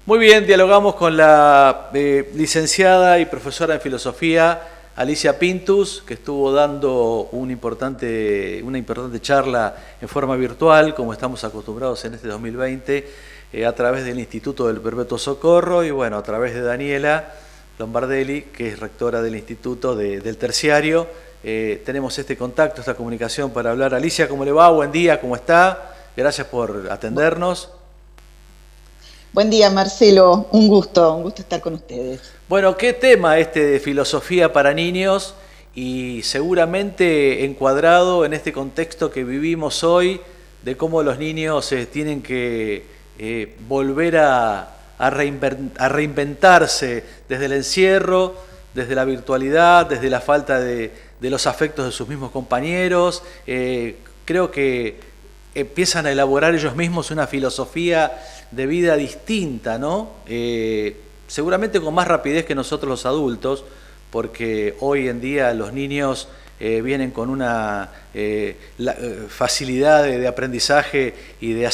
Muy bien, dialogamos con la licenciada y profesora en filosofía Alicia Pintus, que estuvo dando una importante charla en forma virtual, como estamos acostumbrados en este 2020, a través del Instituto del Perpetuo Socorro y bueno, a través de Daniela Lombardelli, que es rectora del Instituto del Terciario. Tenemos este contacto, esta comunicación para hablar. Alicia, ¿cómo le va? Buen día, ¿cómo está? Gracias por atendernos. Buen día, Marcelo. Un gusto estar con ustedes. Bueno, ¿qué tema este de filosofía para niños? Y seguramente encuadrado en este contexto que vivimos hoy, de cómo los niños tienen que volver a reinventarse desde el encierro, desde la virtualidad, desde la falta de los afectos de sus mismos compañeros. Creo que empiezan a elaborar ellos mismos una filosofía de vida distinta, ¿no? Seguramente con más rapidez que nosotros los adultos, porque hoy en día los niños vienen con una facilidad de aprendizaje y de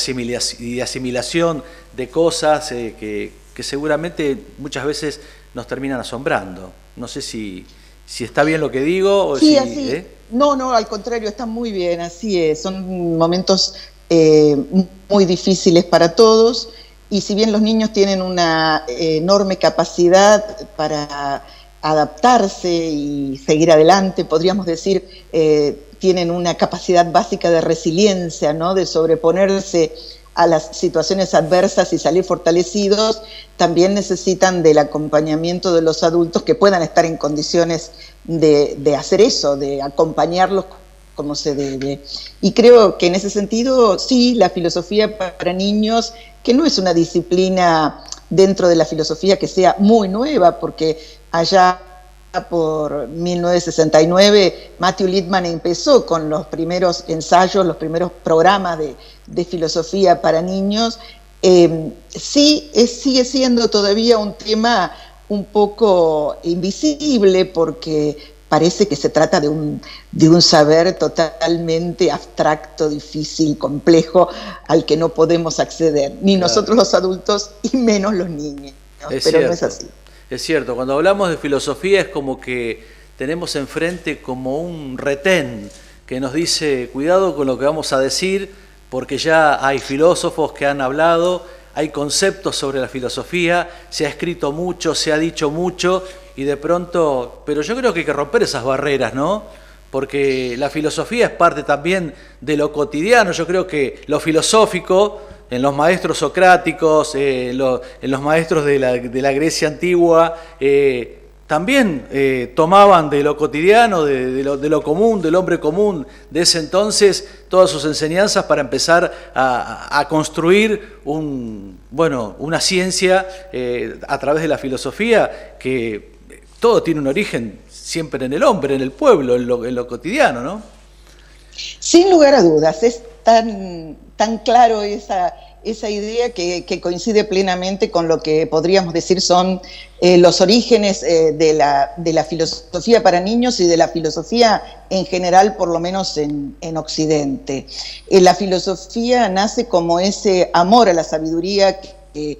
asimilación de cosas que seguramente muchas veces nos terminan asombrando. No sé si está bien lo que digo. O sí, si, así. No, al contrario, está muy bien, así es. Son momentos muy difíciles para todos, y si bien los niños tienen una enorme capacidad para adaptarse y seguir adelante, podríamos decir, tienen una capacidad básica de resiliencia, ¿no? De sobreponerse a las situaciones adversas y salir fortalecidos, también necesitan del acompañamiento de los adultos que puedan estar en condiciones de hacer eso, de acompañarlos como se debe. Y creo que en ese sentido, sí, la filosofía para niños, que no es una disciplina dentro de la filosofía que sea muy nueva, porque allá por 1969 Matthew Lipman empezó con los primeros ensayos, los primeros programas de filosofía para niños. Sigue siendo todavía un tema un poco invisible, porque parece que se trata de un saber totalmente abstracto, difícil, complejo, al que no podemos acceder, ni nosotros los adultos y menos los niños. Pero no es así. Es cierto, cuando hablamos de filosofía es como que tenemos enfrente como un retén que nos dice, cuidado con lo que vamos a decir, porque ya hay filósofos que han hablado, hay conceptos sobre la filosofía, se ha escrito mucho, se ha dicho mucho, y de pronto, pero yo creo que hay que romper esas barreras, ¿no? Porque la filosofía es parte también de lo cotidiano. Yo creo que lo filosófico, en los maestros socráticos, en los maestros de la Grecia antigua, también tomaban de lo cotidiano, de lo común, del hombre común de ese entonces, todas sus enseñanzas para empezar a construir una ciencia a través de la filosofía, que todo tiene un origen siempre en el hombre, en el pueblo, en lo cotidiano, ¿no? Sin lugar a dudas, es tan claro esa idea que coincide plenamente con lo que podríamos decir son los orígenes de la filosofía para niños y de la filosofía en general, por lo menos en Occidente. La filosofía nace como ese amor a la sabiduría que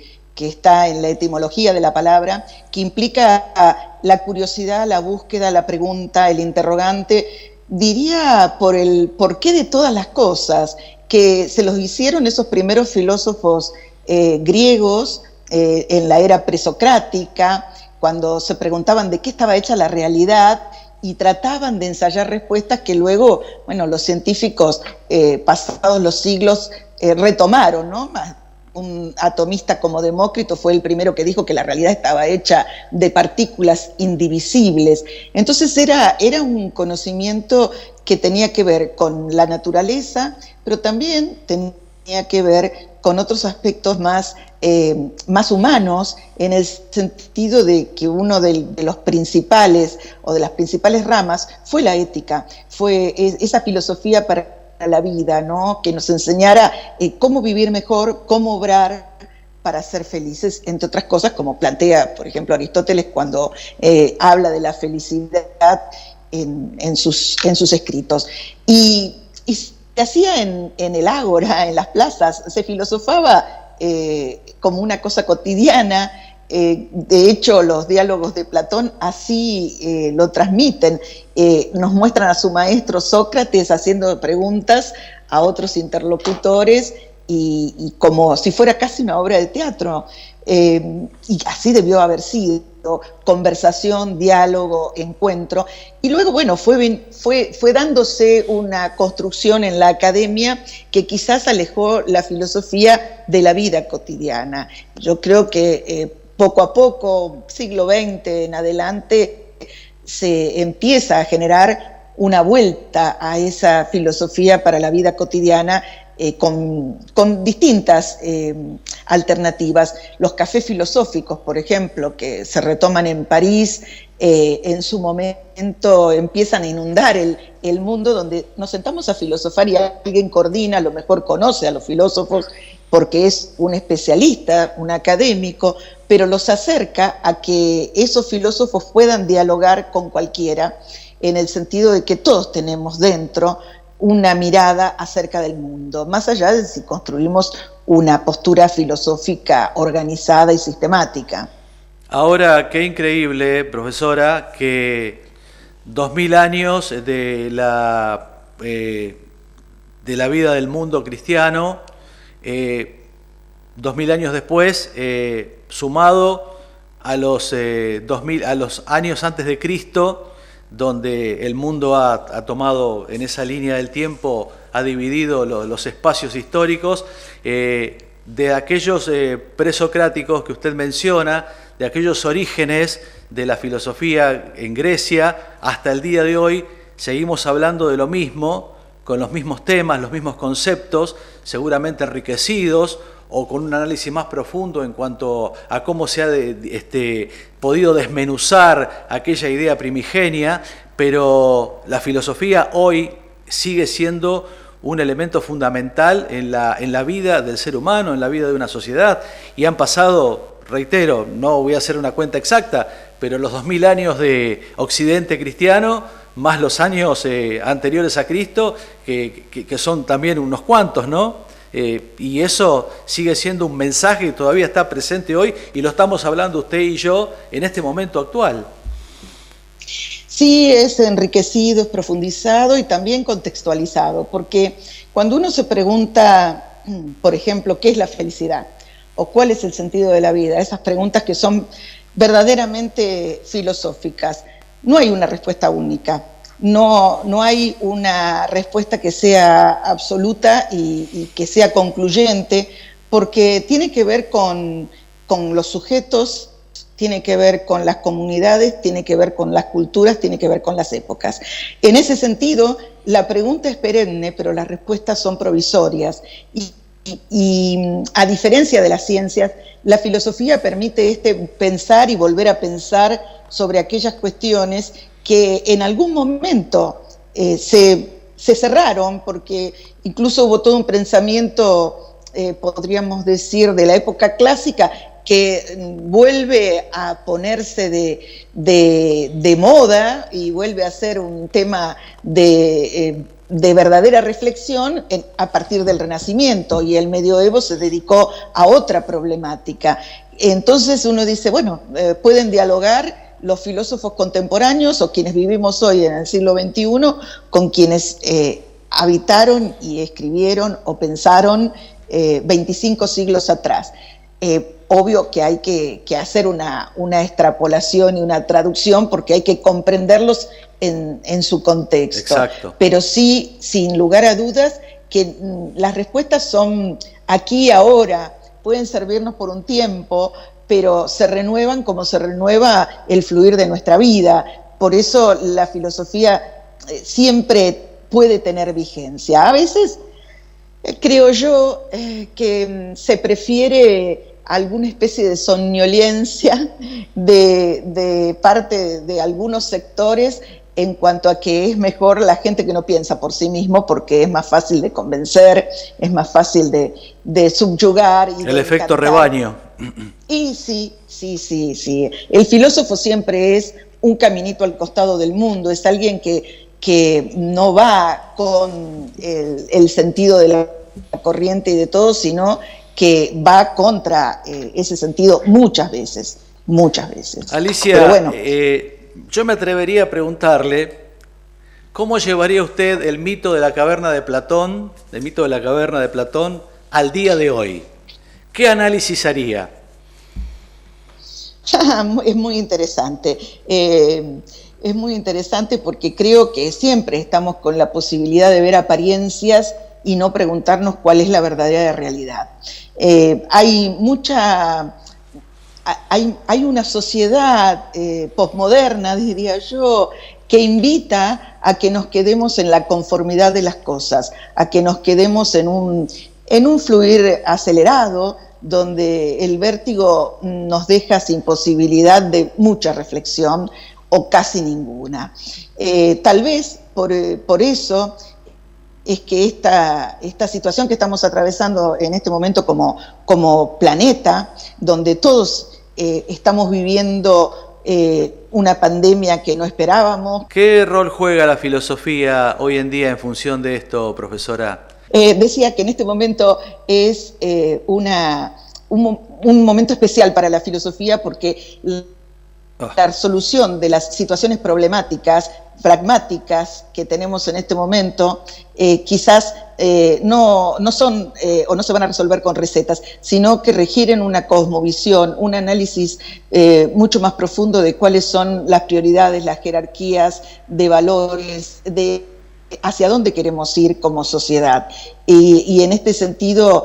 está en la etimología de la palabra, que implica la curiosidad, la búsqueda, la pregunta, el interrogante, diría por el porqué de todas las cosas, que se los hicieron esos primeros filósofos griegos en la era presocrática, cuando se preguntaban de qué estaba hecha la realidad y trataban de ensayar respuestas que luego, los científicos pasados los siglos retomaron, ¿no? Un atomista como Demócrito fue el primero que dijo que la realidad estaba hecha de partículas indivisibles. Entonces era un conocimiento que tenía que ver con la naturaleza, pero también tenía que ver con otros aspectos más humanos, en el sentido de que uno de los principales o de las principales ramas fue la ética, fue esa filosofía para la vida, ¿no? Que nos enseñara cómo vivir mejor, cómo obrar para ser felices, entre otras cosas, como plantea, por ejemplo, Aristóteles cuando habla de la felicidad en sus escritos. Y se hacía en el ágora, en las plazas, se filosofaba como una cosa cotidiana. De hecho, los diálogos de Platón así lo transmiten. Nos muestran a su maestro Sócrates haciendo preguntas a otros interlocutores y como si fuera casi una obra de teatro. Y así debió haber sido: conversación, diálogo, encuentro. Y luego, bueno, fue dándose una construcción en la academia que quizás alejó la filosofía de la vida cotidiana. Yo creo que poco a poco, siglo XX en adelante, se empieza a generar una vuelta a esa filosofía para la vida cotidiana, con distintas alternativas. Los cafés filosóficos, por ejemplo, que se retoman en París, en su momento empiezan a inundar el mundo, donde nos sentamos a filosofar y alguien coordina, a lo mejor conoce a los filósofos porque es un especialista, un académico, pero los acerca a que esos filósofos puedan dialogar con cualquiera, en el sentido de que todos tenemos dentro una mirada acerca del mundo, más allá de si construimos una postura filosófica organizada y sistemática. Ahora, qué increíble, profesora, que 2000 años de la vida del mundo cristiano, 2000 años después, sumado a los 2000, a los años antes de Cristo, donde el mundo ha tomado en esa línea del tiempo, ha dividido los espacios históricos, de aquellos presocráticos que usted menciona, de aquellos orígenes de la filosofía en Grecia, hasta el día de hoy seguimos hablando de lo mismo, con los mismos temas, los mismos conceptos, seguramente enriquecidos o con un análisis más profundo en cuanto a cómo se ha podido desmenuzar aquella idea primigenia, pero la filosofía hoy sigue siendo un elemento fundamental en la vida del ser humano, en la vida de una sociedad, y han pasado, reitero, no voy a hacer una cuenta exacta, pero los 2000 años de Occidente cristiano, más los años anteriores a Cristo, que son también unos cuantos, ¿no? Y eso sigue siendo un mensaje que todavía está presente hoy y lo estamos hablando usted y yo en este momento actual. Sí, es enriquecido, es profundizado y también contextualizado, porque cuando uno se pregunta, por ejemplo, ¿qué es la felicidad? ¿O cuál es el sentido de la vida? Esas preguntas que son verdaderamente filosóficas. No hay una respuesta única. No hay una respuesta que sea absoluta y que sea concluyente, porque tiene que ver con los sujetos, tiene que ver con las comunidades, tiene que ver con las culturas, tiene que ver con las épocas. En ese sentido, la pregunta es perenne, pero las respuestas son provisorias. Y a diferencia de las ciencias, la filosofía permite pensar y volver a pensar sobre aquellas cuestiones que en algún momento se cerraron, porque incluso hubo todo un pensamiento, podríamos decir, de la época clásica, que vuelve a ponerse de moda y vuelve a ser un tema de verdadera reflexión a partir del Renacimiento, y el medioevo se dedicó a otra problemática. Entonces uno dice, bueno, pueden dialogar los filósofos contemporáneos o quienes vivimos hoy en el siglo XXI con quienes habitaron y escribieron o pensaron 25 siglos atrás. Obvio que hay que hacer una extrapolación y una traducción, porque hay que comprenderlos en su contexto. Exacto. Pero sí, sin lugar a dudas, que las respuestas son aquí y ahora, pueden servirnos por un tiempo, pero se renuevan como se renueva el fluir de nuestra vida. Por eso la filosofía siempre puede tener vigencia. A veces creo yo que se prefiere alguna especie de somnolencia de parte de algunos sectores en cuanto a que es mejor la gente que no piensa por sí mismo, porque es más fácil de convencer, es más fácil de subyugar. Y el efecto rebaño. Y sí. El filósofo siempre es un caminito al costado del mundo, es alguien que no va con el sentido de la corriente y de todo, sino que va contra ese sentido muchas veces, muchas veces. Alicia, pero bueno, yo me atrevería a preguntarle, ¿cómo llevaría usted el mito de la caverna de Platón, al día de hoy? ¿Qué análisis haría? Es muy interesante. Es muy interesante porque creo que siempre estamos con la posibilidad de ver apariencias y no preguntarnos cuál es la verdadera realidad. Hay una sociedad posmoderna, diría yo, que invita a que nos quedemos en la conformidad de las cosas, a que nos quedemos en un fluir acelerado, donde el vértigo nos deja sin posibilidad de mucha reflexión o casi ninguna. Tal vez por eso es que esta situación que estamos atravesando en este momento como planeta, donde todos estamos viviendo una pandemia que no esperábamos. ¿Qué rol juega la filosofía hoy en día en función de esto, profesora? Decía que en este momento es un momento especial para la filosofía porque la solución de las situaciones problemáticas, pragmáticas que tenemos en este momento, quizás no son o no se van a resolver con recetas, sino que requieren una cosmovisión, un análisis mucho más profundo de cuáles son las prioridades, las jerarquías de valores, de hacia dónde queremos ir como sociedad. Y en este sentido,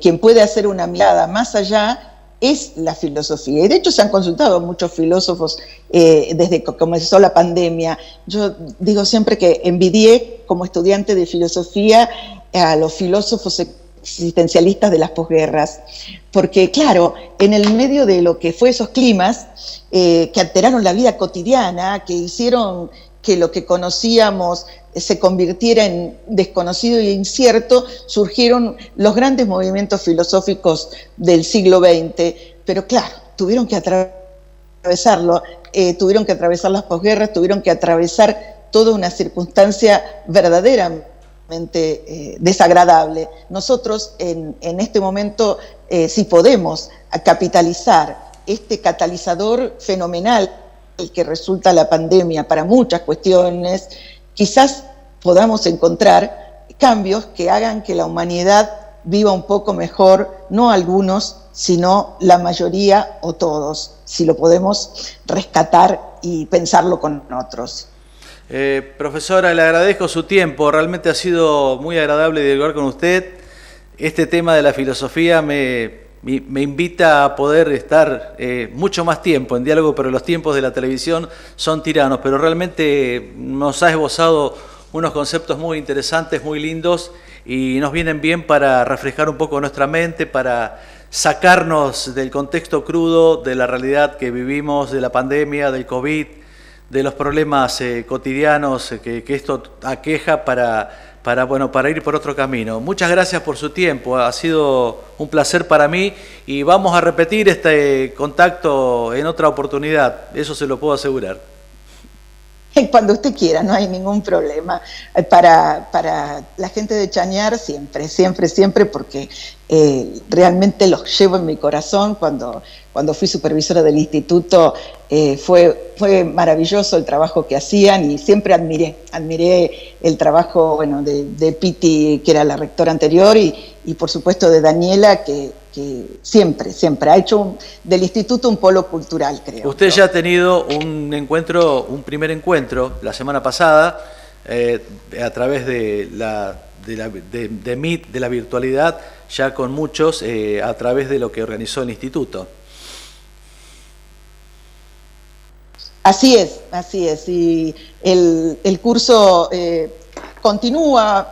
quien puede hacer una mirada más allá es la filosofía. Y de hecho se han consultado muchos filósofos desde que comenzó la pandemia. Yo digo siempre que envidié como estudiante de filosofía a los filósofos existencialistas de las posguerras, porque claro, en el medio de lo que fue esos climas que alteraron la vida cotidiana, que hicieron que lo que conocíamos se convirtiera en desconocido e incierto, surgieron los grandes movimientos filosóficos del siglo XX, pero claro, tuvieron que atravesarlo, tuvieron que atravesar las posguerras, tuvieron que atravesar toda una circunstancia verdaderamente desagradable. Nosotros en este momento, si podemos capitalizar este catalizador fenomenal que resulta la pandemia para muchas cuestiones, quizás podamos encontrar cambios que hagan que la humanidad viva un poco mejor, no algunos, sino la mayoría o todos, si lo podemos rescatar y pensarlo con otros. Profesora, le agradezco su tiempo, realmente ha sido muy agradable dialogar con usted. Este tema de la filosofía me invita a poder estar mucho más tiempo en diálogo, pero los tiempos de la televisión son tiranos, pero realmente nos ha esbozado unos conceptos muy interesantes, muy lindos, y nos vienen bien para refrescar un poco nuestra mente, para sacarnos del contexto crudo, de la realidad que vivimos, de la pandemia, del COVID, de los problemas cotidianos que esto aqueja para ir por otro camino. Muchas gracias por su tiempo, ha sido un placer para mí y vamos a repetir este contacto en otra oportunidad, eso se lo puedo asegurar. Cuando usted quiera, no hay ningún problema. Para la gente de Chañar siempre, porque realmente los llevo en mi corazón. Cuando fui supervisora del instituto fue maravilloso el trabajo que hacían y siempre admiré el trabajo de Piti, que era la rectora anterior, y por supuesto de Daniela, que siempre ha hecho del instituto un polo cultural, creo. Usted ya ha tenido un primer encuentro la semana pasada a través de Meet, de la virtualidad, ya con muchos, a través de lo que organizó el instituto. Así es, y el curso continúa.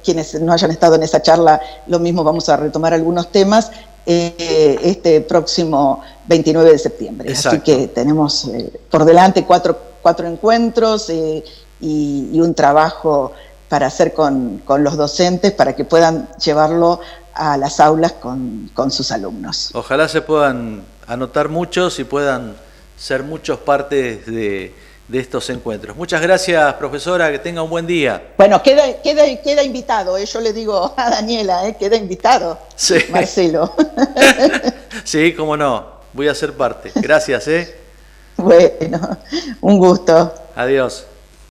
Quienes no hayan estado en esa charla, lo mismo, vamos a retomar algunos temas este próximo 29 de septiembre. Exacto. Así que tenemos por delante cuatro encuentros y un trabajo para hacer con los docentes para que puedan llevarlo a las aulas con sus alumnos. Ojalá se puedan anotar muchos y puedan ser muchos partes de de estos encuentros. Muchas gracias, profesora, que tenga un buen día. Bueno, queda invitado, yo le digo a Daniela, queda invitado, Sí. Marcelo. Sí, cómo no, voy a ser parte. Gracias, Bueno, un gusto. Adiós.